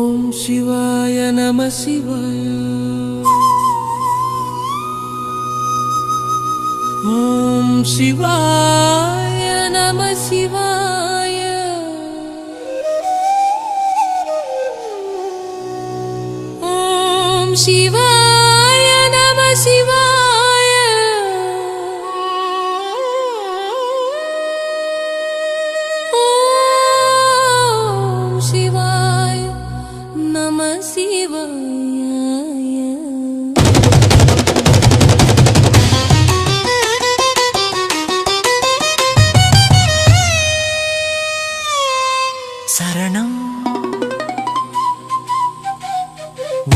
ஓம் சிவாய நம சிவாய. ஓம் சிவாய நம சிவாய. ஓம் சிவாய நம சிவாய. ஓம் சிவாய நம சிவாய. சரணம்.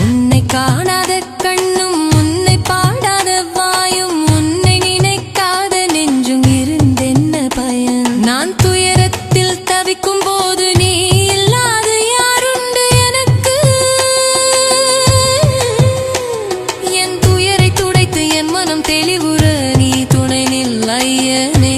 உன்னை காணாத கண்ணும் உன்னை பாடாத வாயும் உன்னை நினைக்காத நெஞ்சும் இருந்தென்ன பயன்? நான் துயரத்தில் தவிக்கும் போது நீ இல்லாத யாருண்டு எனக்கு? என் துயரை துடைத்து என் மனம் தெளிவுற நீ துணை நில் ஐயனே.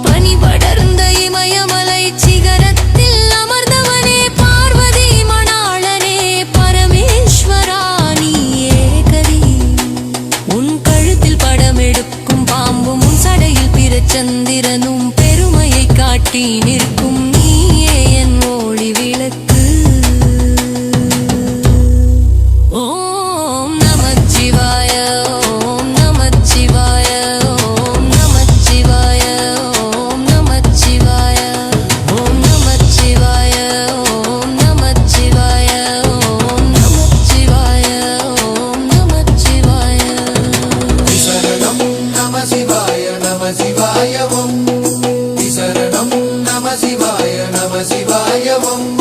பனி படர்ந்த இமயமலை சிகரத்தில் அமர்ந்தவனே பார்வதி மணாளனே பரமேஸ்வரா நீயே கதி. உன் கழுத்தில் படம் எடுக்கும் பாம்பும் உன் சடையில் பிரச்சந்திரனும் பெருமையை காட்டி நிற்கும் நீயே என் ஒளி விளக்கு. ஓம் நமச்சிவாய. ஓம் நமச்சிவாய. ஓம் நமச்சிவாய. ஓம் நமச்சிவாய. ஓம் நமச்சிவாய. ஓம் நமச்சிவாய. ஓம் நமச்சிவாய. ஓம் நமச்சிவாய. சரணம் நம சிவாய நம சிவாய ஓம். சரணம் நம சிவாய நம சிவாய ஓம்.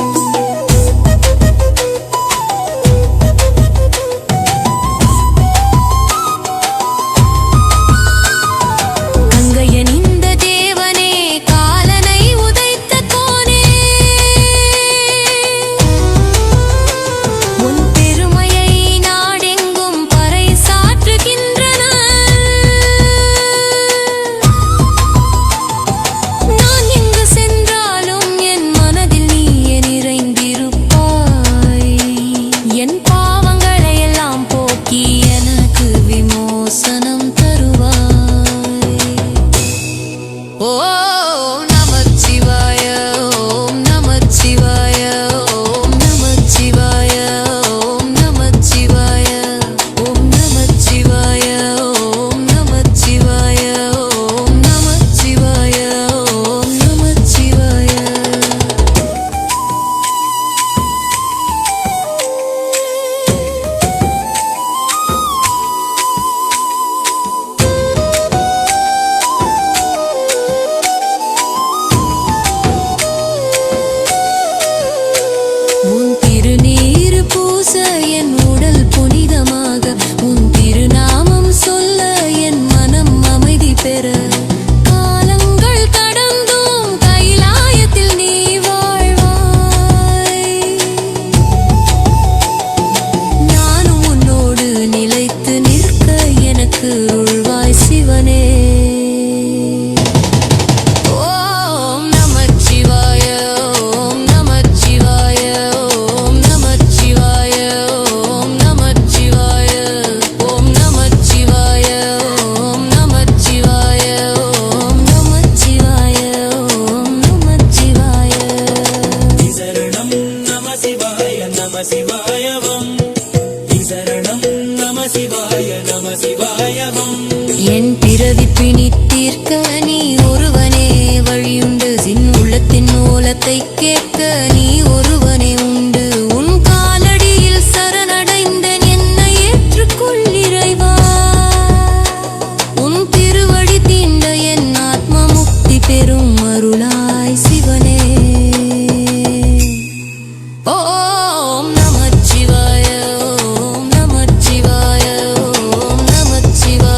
என் பிறவி பிணி தீர்க்க நீ ஒருவனே வழியுண்டு. சின் உள்ளத்தின் மூலத்தை கேட்க நீ ஒருவனே உண்டு. உன் காலடியில் சரணடைந்த என்னை ஏற்றுக்கொள் இறைவா. உன் திருவடி தீண்ட என் ஆத்ம முக்தி பெறும் அருளாய் சிவனே. ஓம் நமச்சிவாய. ஓம் நமச்சிவாய. ஓம் நமச்சிவாய.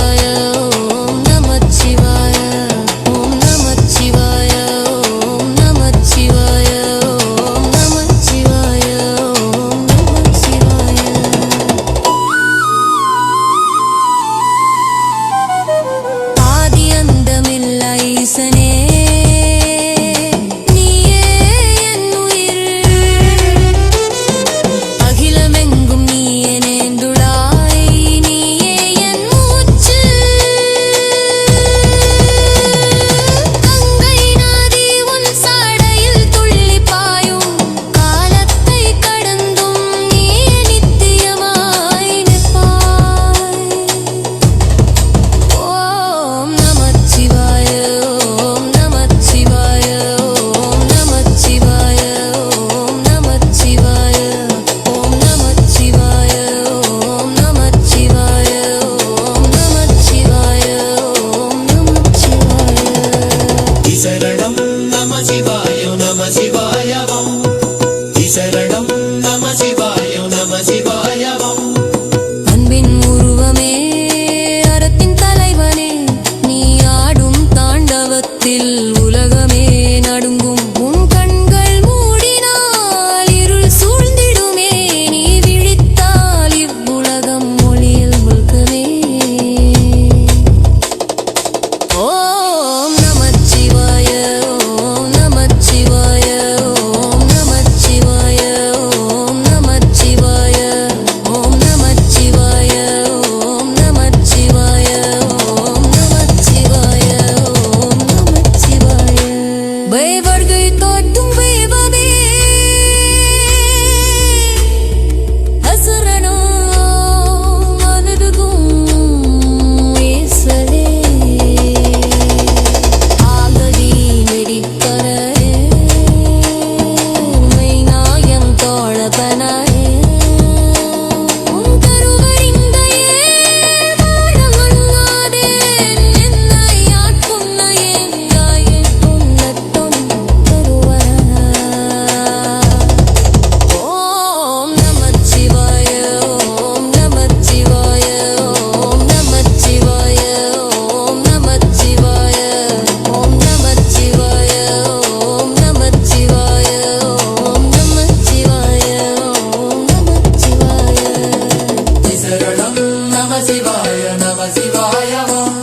நம சிவாய ஓம்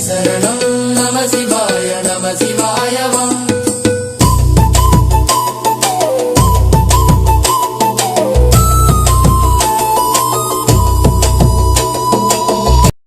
சரணம் நம சிவாய